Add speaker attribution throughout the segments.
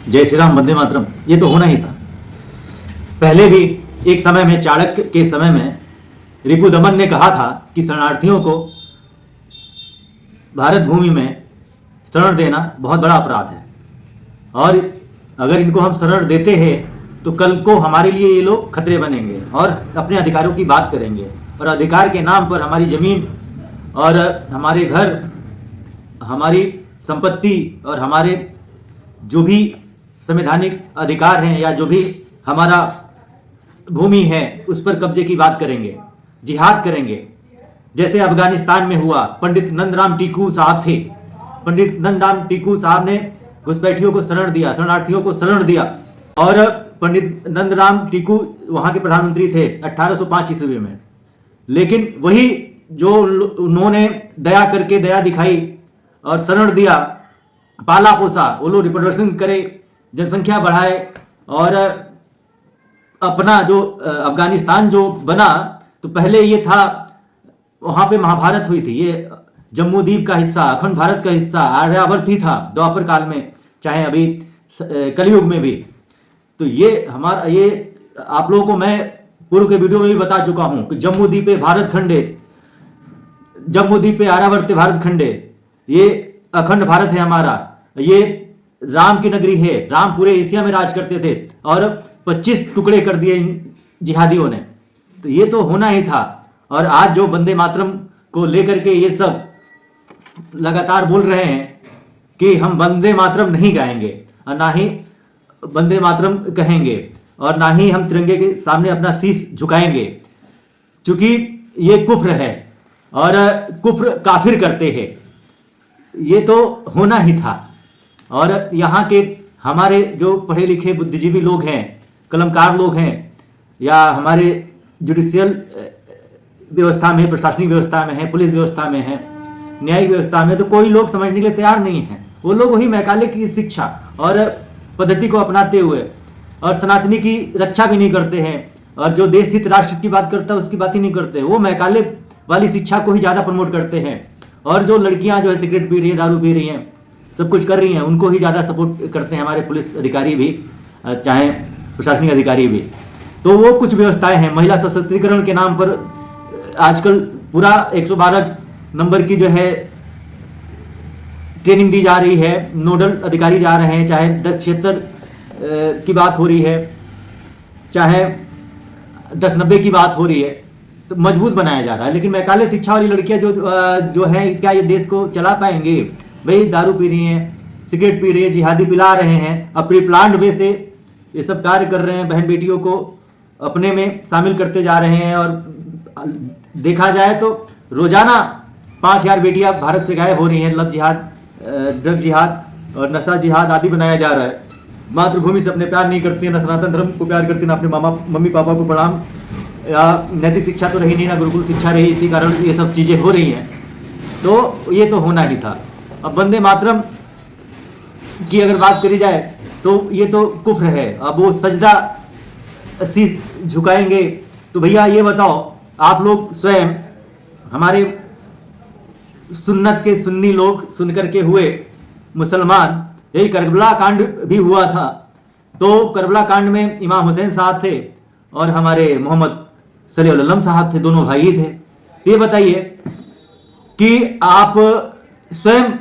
Speaker 1: जय श्री राम, वंदे मातरम, ये तो होना ही था। पहले भी एक समय में, चाणक्य के समय में, रिपुदमन ने कहा था कि शरणार्थियों को भारत भूमि में शरण देना बहुत बड़ा अपराध है, और अगर इनको हम शरण देते हैं तो कल को हमारे लिए ये लोग खतरे बनेंगे और अपने अधिकारों की बात करेंगे, और अधिकार के नाम पर हमारी ज़मीन और हमारे घर, हमारी संपत्ति और हमारे जो भी संवैधानिक अधिकार हैं या जो भी हमारा भूमि है उस पर कब्जे की बात करेंगे, जिहाद करेंगे। जैसे अफगानिस्तान में हुआ, पंडित नंदराम टीकू साहब थे। पंडित नंदराम टीकू साहब ने घुसपैठियों को शरण दिया, शरणार्थियों को शरण दिया, और पंडित नंदराम टीकू वहाँ के प्रधानमंत्री थे 1805 ईस्वी में। लेकिन वही जो उन्होंने दया करके, दया दिखाई और शरण दिया, पाला पोसा, वो लोग रिप्रोडक्शन करे, जनसंख्या बढ़ाए, और अपना जो अफगानिस्तान जो बना, तो पहले ये था, वहाँ पे महाभारत हुई थी, ये जम्मू द्वीप का हिस्सा, अखंड भारत का हिस्सा आर्यावर्त ही था द्वापर काल में, चाहे अभी कलयुग में भी। तो ये हमारा, ये आप लोगों को मैं पूर्व के वीडियो में भी बता चुका हूँ कि जम्मू द्वीपे भारत खंडे, जम्मू द्वीपे आर्यावर्त भारत खंडे, ये अखंड भारत है हमारा, ये राम की नगरी है, राम पूरे एशिया में राज करते थे, और 25 टुकड़े कर दिए इन जिहादियों ने। तो ये तो होना ही था। और आज जो वंदे मातरम को लेकर के ये सब लगातार बोल रहे हैं कि हम वंदे मातरम नहीं गाएंगे, और ना ही वंदे मातरम कहेंगे, और ना ही हम तिरंगे के सामने अपना शीश झुकाएंगे, क्योंकि ये कुफ्र है और कुफ्र काफिर करते हैं। ये तो होना ही था। और यहाँ के हमारे जो पढ़े लिखे बुद्धिजीवी लोग हैं, कलमकार लोग हैं, या हमारे जुडिशियल व्यवस्था में, प्रशासनिक व्यवस्था में है, पुलिस व्यवस्था में है, न्यायिक व्यवस्था में, तो कोई लोग समझने के लिए तैयार नहीं है। वो लोग वही मैकाले की शिक्षा और पद्धति को अपनाते हुए और सनातनी की रक्षा भी नहीं करते हैं, और जो देश हित राष्ट्र की बात करता है उसकी बात ही नहीं करते। वो मैकाले वाली शिक्षा को ही ज़्यादा प्रमोट करते हैं, और जो लड़कियां जो है सिगरेट पी रही हैं, दारू पी रही हैं, सब कुछ कर रही हैं, उनको ही ज़्यादा सपोर्ट करते हैं हमारे पुलिस अधिकारी भी, चाहे प्रशासनिक अधिकारी भी। तो वो कुछ व्यवस्थाएं हैं। महिला सशक्तिकरण के नाम पर आजकल पूरा 112 नंबर की जो है ट्रेनिंग दी जा रही है, नोडल अधिकारी जा रहे हैं, चाहे 1076 की बात हो रही है, चाहे 1090 की बात हो रही है, तो मजबूत बनाया जा रहा है। लेकिन मैकाले शिक्षा वाली लड़कियां जो है, क्या ये देश को चला पाएंगे? भाई दारू पी रही हैं, सिगरेट पी रही है, जिहादी पिला रहे हैं, और प्री प्लान्ड वे से ये सब कार्य कर रहे हैं, बहन बेटियों को अपने में शामिल करते जा रहे हैं। और देखा जाए तो रोजाना 5000 बेटियां भारत से गायब हो रही हैं। लव जिहाद, ड्रग जिहाद और नशा जिहाद आदि बनाया जा रहा है। मातृभूमि से अपने प्यार नहीं करती है, ना सनातन धर्म को प्यार करती है, ना अपने मम्मी पापा को प्रणाम, या नैतिक शिक्षा तो रही नहीं, ना गुरुकुल शिक्षा रही, इसी कारण ये सब चीज़ें हो रही हैं। तो ये तो होना ही था। अब वंदे मातरम की अगर बात करी जाए तो ये तो कुफ्र है। अब वो सजदा शीश झुकाएंगे, तो भैया ये बताओ, आप लोग स्वयं, हमारे सुन्नत के सुन्नी लोग सुनकर के हुए मुसलमान, यही करबला कांड भी हुआ था। तो करबला कांड में इमाम हुसैन साहब थे और हमारे मोहम्मद सल्लल्लाहु अलैहि वसल्लम साहब थे, दोनों भाई थे। ये बताइए कि आप स्वयं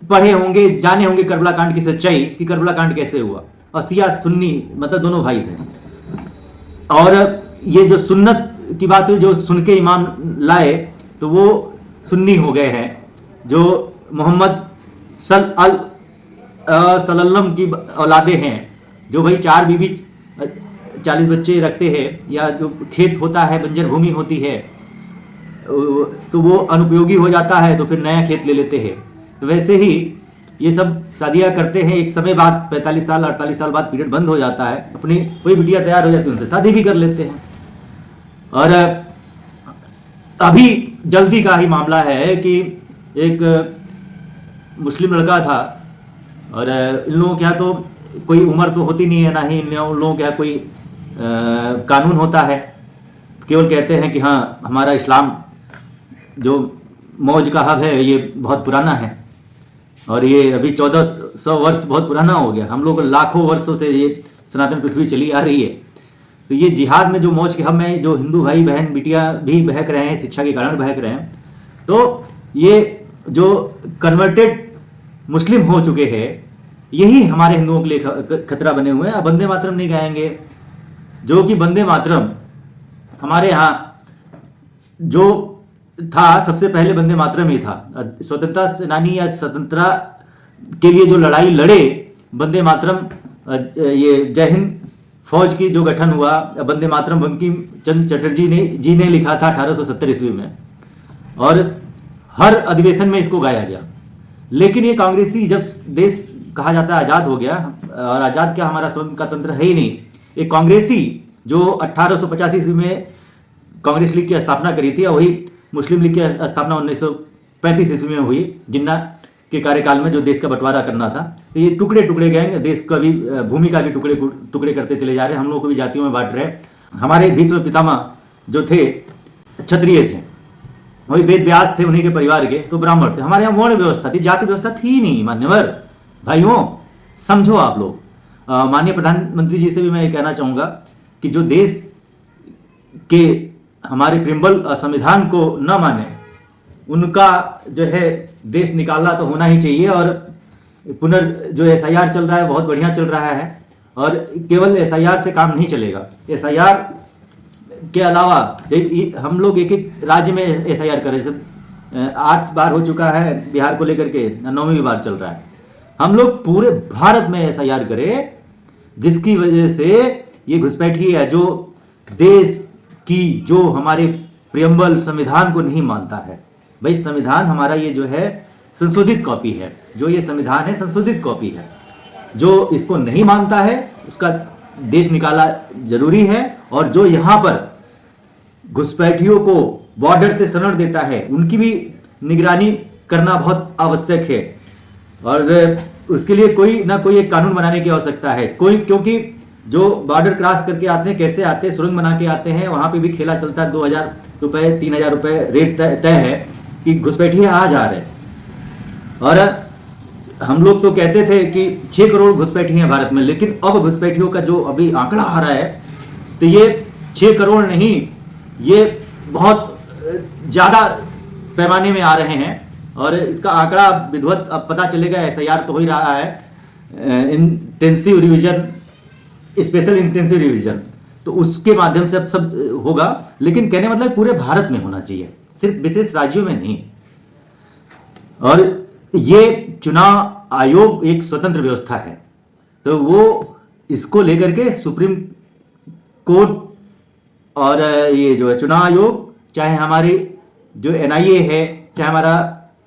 Speaker 1: पढ़े होंगे, जाने होंगे करबला कांड की सच्चाई, कि करबला कांड कैसे हुआ, और सिया सुन्नी मतलब दोनों भाई थे। और ये जो सुन्नत की बात जो सुन के ईमान लाए, तो वो सुन्नी हो गए हैं। जो मोहम्मद सल्लल्लाहु की औलादे हैं, जो भाई 4 बीबी 40 बच्चे रखते हैं, या जो खेत होता है, बंजर भूमि होती है, तो वो अनुपयोगी हो जाता है, तो फिर नया खेत ले लेते हैं। तो वैसे ही ये सब शादियाँ करते हैं, एक समय बाद 45 साल 48 साल बाद पीरियड बंद हो जाता है, अपनी कोई बिटिया तैयार हो जाती है, उनसे शादी भी कर लेते हैं। और अभी जल्दी का ही मामला है कि एक मुस्लिम लड़का था, और इन लोगों के यहाँ तो कोई उम्र तो होती नहीं है, ना ही इन लोगों के यहाँ कोई कानून होता है। केवल कहते हैं कि हाँ, हमारा इस्लाम जो मौज का हब है ये बहुत पुराना है, और ये अभी 1400 वर्ष बहुत पुराना हो गया। हम लोग लाखों वर्षों से ये सनातन पृथ्वी चली आ रही है। तो ये जिहाद में जो मौज के हम में जो हिंदू भाई बहन बिटिया भी बहक रहे हैं, शिक्षा के कारण बहक रहे हैं, तो ये जो कन्वर्टेड मुस्लिम हो चुके हैं, यही हमारे हिंदुओं के लिए खतरा बने हुए हैं। अब वंदे मातरम नहीं गाएंगे, जो कि वंदे मातरम हमारे यहाँ जो था, सबसे पहले वंदे मातरम ही था। स्वतंत्रता सेनानी या स्वतंत्रता के लिए जो लड़ाई लड़े, वंदे मातरम, ये जय हिंद फौज की जो गठन हुआ, वंदे मातरम बंकिम चंद्र चटर्जी ने लिखा था 1870 ईस्वी में, और हर अधिवेशन में इसको गाया गया। लेकिन ये कांग्रेसी, जब देश कहा जाता है आज़ाद हो गया, और आज़ाद क्या, हमारा स्वयं का तंत्र है ही नहीं, एक कांग्रेसी जो 1885 ईस्वी में कांग्रेस लीग की स्थापना करी थी, और वही मुस्लिम लीग की स्थापना 1935 ईस्वी में हुई, जिन्ना के कार्यकाल में, जो देश का बंटवारा करना था। तो ये टुकड़े टुकड़े गए, देश का भी, भूमि का भी टुकड़े टुकड़े करते चले जा रहे हैं, हम लोग को भी जातियों में बांट रहे हैं। हमारे भीष्म पितामह जो थे क्षत्रिय थे, वही वेद व्यास थे, उन्हीं के परिवार के, तो ब्राह्मण थे। हमारे यहाँ वर्ण व्यवस्था थी, जाति व्यवस्था थी नहीं। मान्यवर भाइयों, समझो आप लोग। माननीय प्रधानमंत्री जी से भी मैं ये कहना चाहूँगा कि जो देश के हमारे प्रियम्बल संविधान को न माने, उनका जो है देश निकालना तो होना ही चाहिए। और जो SIR चल रहा है, बहुत बढ़िया चल रहा है, और केवल SIR से काम नहीं चलेगा। SIR के अलावा हम लोग एक एक राज्य में SIR करें, सब 8 बार हो चुका है, बिहार को लेकर के 9वीं बार चल रहा है। हम लोग पूरे भारत में SIR करें, जिसकी वजह से ये घुसपैठी है जो देश की, जो हमारे प्रियम्बल संविधान को नहीं मानता है। भाई संविधान हमारा ये जो है संशोधित कॉपी है, जो ये संविधान है संशोधित कॉपी है। जो इसको नहीं मानता है उसका देश निकाला जरूरी है, और जो यहाँ पर घुसपैठियों को बॉर्डर से शरण देता है, उनकी भी निगरानी करना बहुत आवश्यक है। और उसके लिए कोई ना कोई एक कानून बनाने की आवश्यकता है। क्योंकि जो बॉर्डर क्रॉस करके आते हैं, कैसे आते हैं, सुरंग बना के आते हैं, वहाँ पे भी खेला चलता है। 2000 रुपये 3000 रुपये रेट तय है कि घुसपैठिए आ जा रहे। और हम लोग तो कहते थे कि 6 करोड़ घुसपैठिए हैं भारत में, लेकिन अब घुसपैठियों का जो अभी आंकड़ा आ रहा है, तो ये 6 करोड़ नहीं, ये बहुत ज़्यादा पैमाने में आ रहे हैं। और इसका आंकड़ा विधिवत अब पता चलेगा। SIR तो हो ही रहा है, intensive revision, special intensive revision, तो उसके माध्यम से अब सब होगा। लेकिन कहने मतलब पूरे भारत में होना चाहिए, सिर्फ विशेष राज्यों में नहीं। और ये चुनाव आयोग एक स्वतंत्र व्यवस्था है, तो वो इसको लेकर के सुप्रीम कोर्ट और ये जो है चुनाव आयोग, चाहे हमारी जो NIA है, चाहे हमारा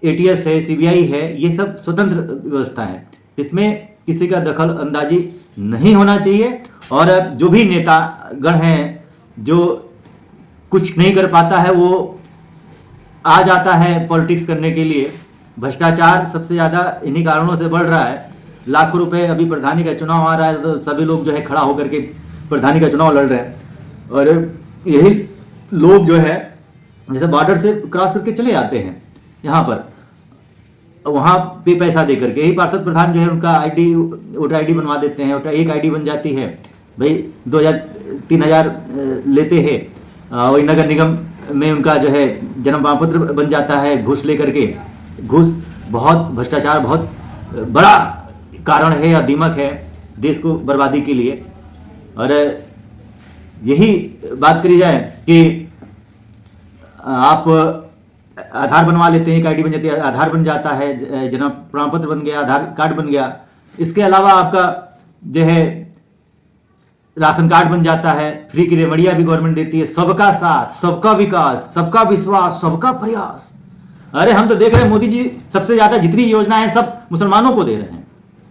Speaker 1: ATS है, CBI है, ये सब स्वतंत्र व्यवस्था है। इसमें किसी का दखल अंदाजी नहीं होना चाहिए। और जो भी नेता गण हैं, जो कुछ नहीं कर पाता है, वो आ जाता है पॉलिटिक्स करने के लिए। भ्रष्टाचार सबसे ज़्यादा इन्हीं कारणों से बढ़ रहा है। लाखों रुपए, अभी प्रधानी का चुनाव आ रहा है, तो सभी लोग जो है खड़ा होकर के प्रधानी का चुनाव लड़ रहे हैं। और यही लोग जो है जैसे बॉर्डर से क्रॉस करके चले जाते हैं यहाँ पर, वहाँ पे पैसा दे करके यही पार्षद प्रधान जो है उनका वोटर ID बनवा देते हैं। एक ID बन जाती है भाई, 2000-3000 लेते हैं। वही नगर निगम में उनका जो है जन्म प्रमाण पत्र बन जाता है घूस लेकर के। घूस बहुत, भ्रष्टाचार बहुत बड़ा कारण है या दीमक है देश को बर्बादी के लिए। और यही बात करी जाए कि आप आधार बनवा लेते हैं, एक ID बन जाती है, आधार बन जाता है, जन्म प्रमाण पत्र बन गया, आधार कार्ड बन गया। इसके अलावा आपका जो है राशन कार्ड बन जाता है, फ्री की रेमडिया भी गवर्नमेंट देती है। सबका साथ, सबका विकास, सबका विश्वास, सबका प्रयास। अरे हम तो देख रहे हैं मोदी जी सबसे ज्यादा जितनी योजनाएं हैं सब मुसलमानों को दे रहे हैं।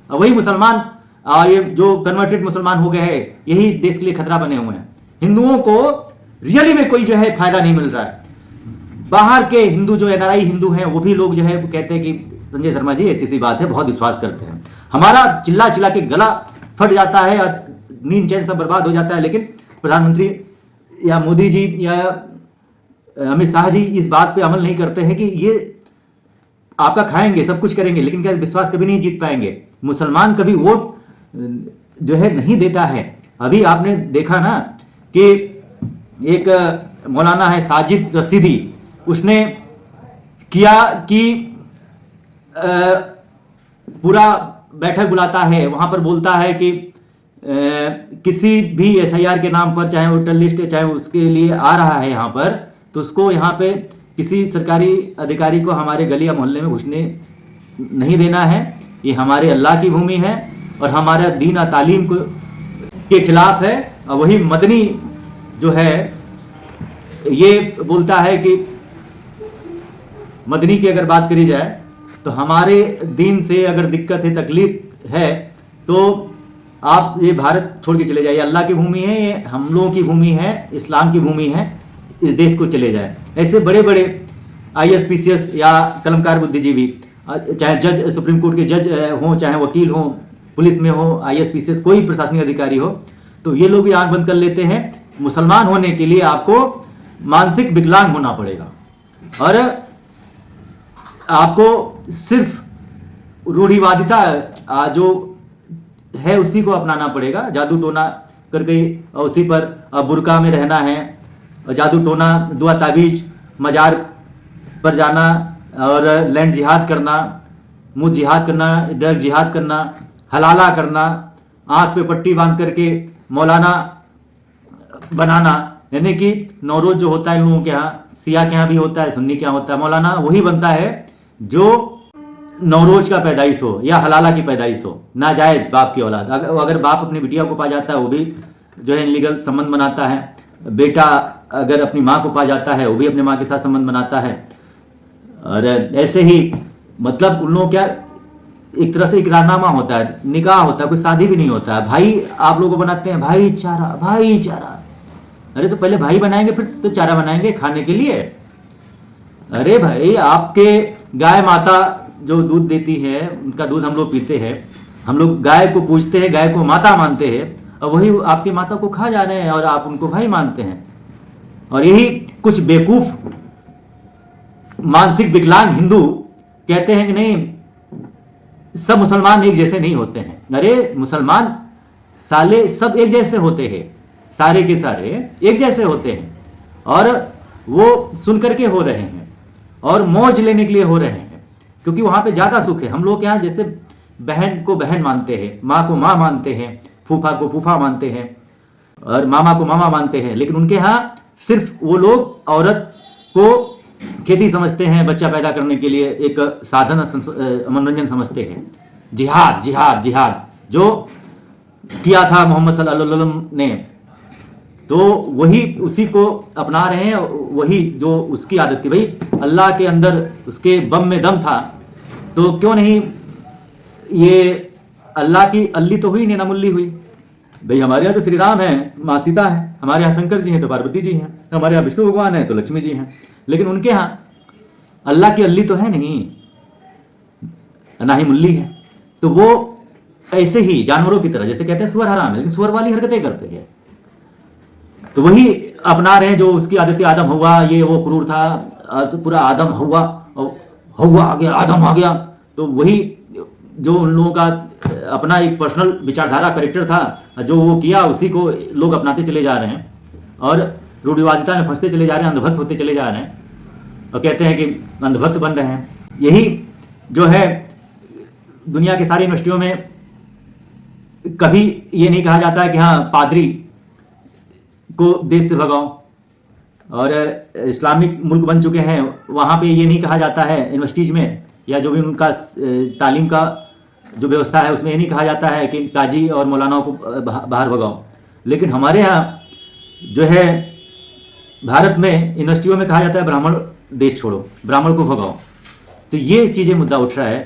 Speaker 1: और वही मुसलमान, ये जो कन्वर्टेड मुसलमान हो गए हैं, यही देश के लिए खतरा बने हुए हैं। हिंदुओं को रियली में कोई जो है फायदा नहीं मिल रहा है। बाहर के हिंदू जो NRI हिंदू हैं, वो भी लोग जो है कहते हैं कि संजय शर्मा जी ऐसी सी बात है, बहुत विश्वास करते हैं। हमारा चिल्ला चिल्ला के गला फट जाता है और नींद चैन सब बर्बाद हो जाता है। लेकिन प्रधानमंत्री या मोदी जी या अमित शाह जी इस बात पे अमल नहीं करते हैं कि ये आपका खाएंगे, सब कुछ करेंगे, लेकिन क्या विश्वास कभी नहीं जीत पाएंगे। मुसलमान कभी वोट जो है नहीं देता है। अभी आपने देखा ना कि एक मौलाना है साजिद रशीदी, उसने किया कि पूरा बैठक बुलाता है, वहां पर बोलता है कि किसी भी SIR के नाम पर, चाहे वोटर लिस्ट चाहे उसके लिए आ रहा है यहाँ पर, तो उसको यहाँ पे किसी सरकारी अधिकारी को हमारे गली या मोहल्ले में घुसने नहीं देना है। ये हमारे अल्लाह की भूमि है और हमारा दीन और तालीम को के खिलाफ है। और वही मदनी जो है ये बोलता है कि मदनी की अगर बात करी जाए तो हमारे दीन से अगर दिक्कत है, तकलीफ है, तो आप ये भारत छोड़ के चले जाइए। अल्लाह की भूमि है, ये हम लोगों की भूमि है, इस्लाम की भूमि है, इस देश को चले जाए। ऐसे बड़े बड़े IAS PCS या कलमकार बुद्धिजीवी, चाहे जज, सुप्रीम कोर्ट के जज हों, चाहे वकील हों, पुलिस में हो, IAS PCS कोई प्रशासनिक अधिकारी हो, तो ये लोग भी आंख बंद कर लेते हैं। मुसलमान होने के लिए आपको मानसिक विकलांग होना पड़ेगा और आपको सिर्फ रूढ़िवादिता जो है उसी को अपनाना पड़ेगा। जादू टोना करके उसी पर बुर्का में रहना है, जादू टोना, दुआ ताबीज, मजार पर जाना और लैंड जिहाद करना, मुंह जिहाद करना, ड्रग जिहाद करना, हलाला करना, आंख पे पट्टी बांध करके मौलाना बनाना। यानी कि नौरोज जो होता है इन लोगों के यहाँ, सिया के यहाँ भी होता है, सुन्नी के यहाँ होता है, मौलाना वही बनता है जो नौरोज का पैदाइश हो या हलाला की पैदाइश हो, नाजायज बाप की औलाद। अगर बाप अपनी बिटिया को पा जाता है वो भी जो है इनलीगल संबंध बनाता है, बेटा अगर अपनी माँ को पा जाता है वो भी अपने माँ के साथ संबंध बनाता है। और ऐसे ही मतलब उन लोगों क्या एक तरह से इकरारनामा होता है, निकाह होता है, कोई शादी भी नहीं होता है। भाई आप लोगों को बनाते हैं भाईचारा, भाईचारा। अरे तो पहले भाई बनाएंगे फिर तो चारा बनाएंगे खाने के लिए। अरे भाई आपके गाय माता जो दूध देती है उनका दूध हम लोग पीते हैं, हम लोग गाय को पूजते हैं, गाय को माता मानते हैं, और वही आपकी माता को खा जा रहे हैं और आप उनको भाई मानते हैं। और यही कुछ बेवकूफ मानसिक विकलांग हिंदू कहते हैं कि नहीं सब मुसलमान एक जैसे नहीं होते हैं। अरे मुसलमान साले सब एक जैसे होते हैं, सारे के सारे एक जैसे होते हैं और वो सुन करके हो रहे हैं और मौज लेने के लिए हो रहे हैं, क्योंकि वहां पे ज्यादा सुख है। हम लोग यहाँ जैसे बहन को बहन मानते हैं, माँ को माँ मानते हैं, फूफा को फूफा मानते हैं और मामा को मामा मानते हैं, लेकिन उनके यहाँ सिर्फ वो लोग औरत को खेती समझते हैं, बच्चा पैदा करने के लिए एक साधन मनोरंजन समझते हैं। जिहाद जिहाद जिहाद जो किया था मोहम्मद सल्लल्लाहु अलैहि वसल्लम ने, तो वही उसी को अपना रहे हैं, वही जो उसकी आदत थी। भाई अल्लाह के अंदर उसके बम में दम था, तो क्यों नहीं ये अल्लाह की अल्ली तो हुई नहीं, नामुल्ली हुई। भाई हमारे यहाँ तो श्री राम है, माँ सीता है, हमारे यहाँ शंकर जी हैं तो पार्वती जी हैं, हमारे यहाँ विष्णु भगवान है तो लक्ष्मी जी हैं, लेकिन उनके यहाँ अल्लाह की अल्ली तो है नहीं, ना ही मुल्ली है। तो वो ऐसे ही जानवरों की तरह, जैसे कहते हैं सुअर हराम है, लेकिन सुअर वाली हरकतें करते हैं, तो वही अपना रहे हैं जो उसकी आदत। आदम हुआ, ये वो क्रूर था, तो पूरा आदम हुआ, हुआ आ गया, आदम आ गया, तो वही जो उन लोगों का अपना एक पर्सनल विचारधारा करेक्टर था, जो वो किया उसी को लोग अपनाते चले जा रहे हैं और रूढ़िवादिता में फंसते चले जा रहे हैं, अंधभक्त होते चले जा रहे हैं और कहते हैं कि अंधभक्त बन रहे हैं। यही जो है दुनिया के सारी यूनिवर्सिटियों में कभी ये नहीं कहा जाता है कि हाँ पादरी को देश से भगाओ, और इस्लामिक मुल्क बन चुके हैं वहाँ पे ये नहीं कहा जाता है यूनिवर्सिटीज़ में या जो भी उनका तालीम का जो व्यवस्था है उसमें ये नहीं कहा जाता है कि काजी और मौलानाओं को बाहर भगाओ। लेकिन हमारे यहाँ जो है भारत में यूनिवर्सिटियों में कहा जाता है ब्राह्मण देश छोड़ो, ब्राह्मण को भगाओ। तो ये चीज़ें मुद्दा उठ रहा है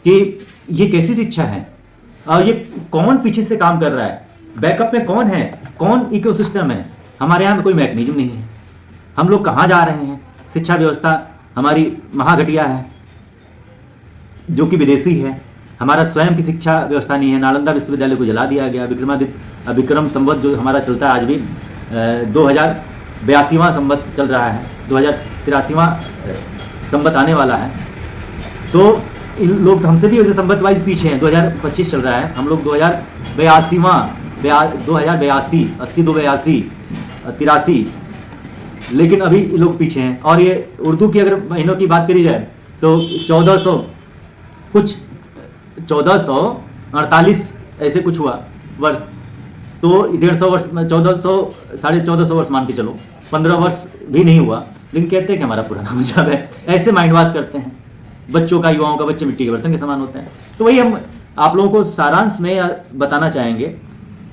Speaker 1: कि ये कैसी शिक्षा है और ये कौन पीछे से काम कर रहा है, बैकअप में कौन है, कौन इकोसिस्टम है। हमारे यहाँ में कोई मैकेनिज्म नहीं है, हम लोग कहाँ जा रहे हैं। शिक्षा व्यवस्था हमारी महाघटिया है जो कि विदेशी है, हमारा स्वयं की शिक्षा व्यवस्था नहीं है। नालंदा विश्वविद्यालय को जला दिया गया। विक्रम संवत जो हमारा चलता है आज भी 2082वां संवत चल रहा है, 2083वां संवत आने वाला है। तो इन लोग तो हमसे भी वैसे संबंध वाइज पीछे हैं। 2025 चल रहा है, हम लोग 2082 80 82 83, लेकिन अभी लोग पीछे हैं। और ये उर्दू की अगर महीनों की बात करी जाए तो 1448 ऐसे कुछ हुआ वर्ष, तो 150 वर्ष, 1400 1450 वर्ष मान के चलो, 15 वर्ष भी नहीं हुआ, लेकिन कहते हैं कि हमारा पुराना मजहब है। ऐसे माइंड वॉश करते हैं बच्चों का, युवाओं का। बच्चे मिट्टी के बर्तन के समान होते हैं। तो वही हम आप लोगों को सारांश में बताना चाहेंगे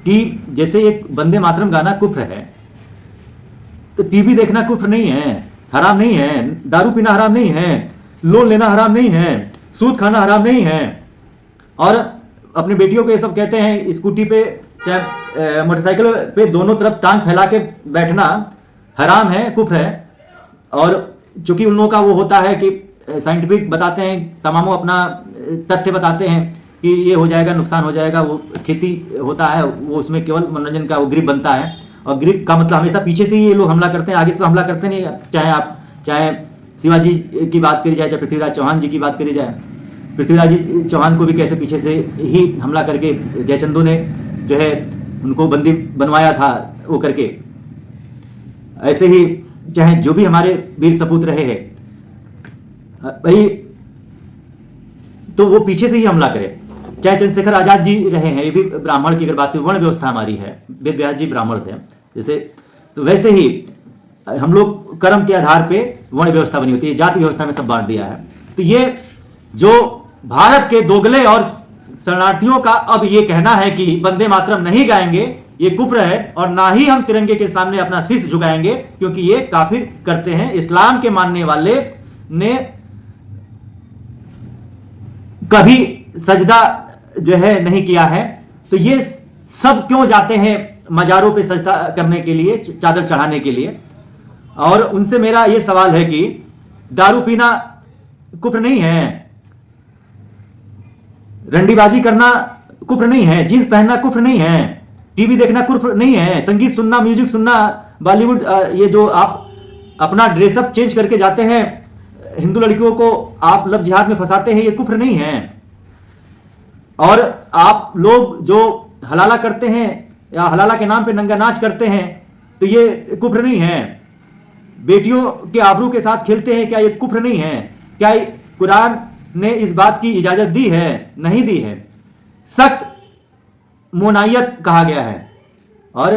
Speaker 1: कि जैसे एक वंदे मातरम गाना कुफ्र है, तो टीवी देखना कुफ्र नहीं है, हराम नहीं है, दारू पीना हराम नहीं है, लोन लेना हराम नहीं है, सूद खाना हराम नहीं है। और अपनी बेटियों को ये सब कहते हैं, स्कूटी पे चाहे मोटरसाइकिल पे दोनों तरफ टांग फैला के बैठना हराम है, कुफ्र है। और चूंकि उन लोगों का वो होता है कि साइंटिफिक बताते हैं, तमाम अपना तथ्य बताते हैं कि ये हो जाएगा, नुकसान हो जाएगा, वो खेती होता है, वो उसमें केवल मनोरंजन का वो ग्रिप बनता है। और ग्रिप का मतलब हमेशा पीछे से ही ये लोग हमला करते हैं, आगे से तो हमला करते नहीं। चाहे शिवाजी की बात करी जाए, चाहे पृथ्वीराज चौहान जी की बात करी जाए, पृथ्वीराज चौहान को भी कैसे पीछे से ही हमला करके जयचंदू ने जो है उनको बंदी बनवाया था वो करके। ऐसे ही चाहे जो भी हमारे वीर सपूत रहे हैं भाई, तो वो पीछे से ही हमला करे। चाहे चंद्रशेखर आजाद जी रहे हैं, ये भी ब्राह्मण की अगर बात वर्ण व्यवस्था हमारी है, वेद व्यास जी ब्राह्मण थे जैसे, तो वैसे ही हम लोग कर्म के आधार पे वर्ण व्यवस्था बनी होती है, जाति व्यवस्था में सब बांट दिया है। तो ये जो भारत के दोगले और शरणार्थियों का अब ये कहना है कि वंदे मातरम नहीं गाएंगे, ये कुफ्र है, और ना ही हम तिरंगे के सामने अपना शीश झुकाएंगे, क्योंकि ये काफिर करते हैं। इस्लाम के मानने वाले ने कभी सजदा जो है नहीं किया है, तो ये सब क्यों जाते हैं मजारों पे सजदा करने के लिए, चादर चढ़ाने के लिए। और उनसे मेरा ये सवाल है कि दारू पीना कुफ्र नहीं है, रंडीबाजी करना कुफ्र नहीं है, जींस पहनना कुफ्र नहीं है, टीवी देखना कुफ्र नहीं है, संगीत सुनना, म्यूजिक सुनना, बॉलीवुड ये जो आप अपना ड्रेसअप चेंज करके जाते हैं, हिंदू लड़कियों को आप लव जिहाद में फंसाते हैं, ये कुफ्र नहीं है। और आप लोग जो हलाला करते हैं या हलाला के नाम पे नंगा नाच करते हैं, तो ये कुफ्र नहीं है। बेटियों के आबरू के साथ खेलते हैं, क्या ये कुफ्र नहीं है? क्या कुरान ने इस बात की इजाजत दी है? नहीं दी है। सख्त मोनायत कहा गया है। और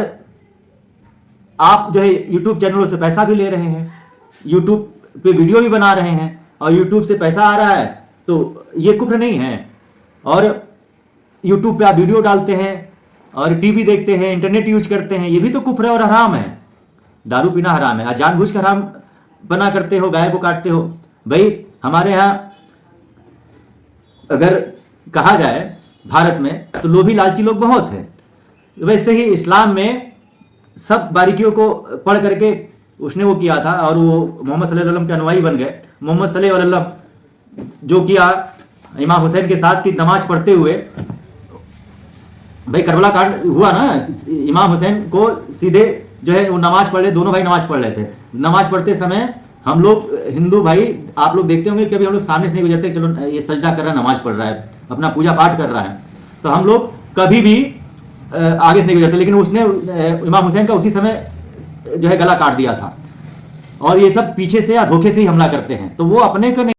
Speaker 1: आप जो है यूट्यूब चैनलों से पैसा भी ले रहे हैं, यूट्यूब पे वीडियो भी बना रहे हैं और यूट्यूब से पैसा आ रहा है, तो ये कुफ्र नहीं है। और यूट्यूब पे आप वीडियो डालते हैं और टीवी देखते हैं, इंटरनेट यूज करते हैं, ये भी तो कुफ्र और हराम है। दारू पीना हराम है, जानबूझ कर हराम बना करते हो, गाय को काटते हो। भाई हमारे यहाँ अगर कहा जाए भारत में तो लोभी लालची लोग बहुत हैं। वैसे ही इस्लाम में सब बारीकियों को पढ़ करके उसने वो किया था और वो मोहम्मद सल्लल्लाहु अलैहि वसल्लम के अनुयायी बन गए। मोहम्मद सल्लल्लाहु अलैहि वसल्लम जो किया इमाम हुसैन के साथ की नमाज पढ़ते हुए, भाई करबला कांड हुआ ना, इमाम हुसैन को सीधे जो है वो नमाज पढ़ रहे, दोनों भाई नमाज पढ़ रहे थे। नमाज पढ़ते समय हम लोग हिंदू भाई, आप लोग देखते होंगे कभी हम लोग सामने से नहीं गुजरते, चलो ये सजदा कर रहा है, नमाज पढ़ रहा है, अपना पूजा पाठ कर रहा है, तो हम लोग कभी भी आगे से नहीं गुजरते। लेकिन उसने इमाम हुसैन का उसी समय जो है गला काट दिया था। और ये सब पीछे से या धोखे से ही हमला करते हैं, तो वो अपने को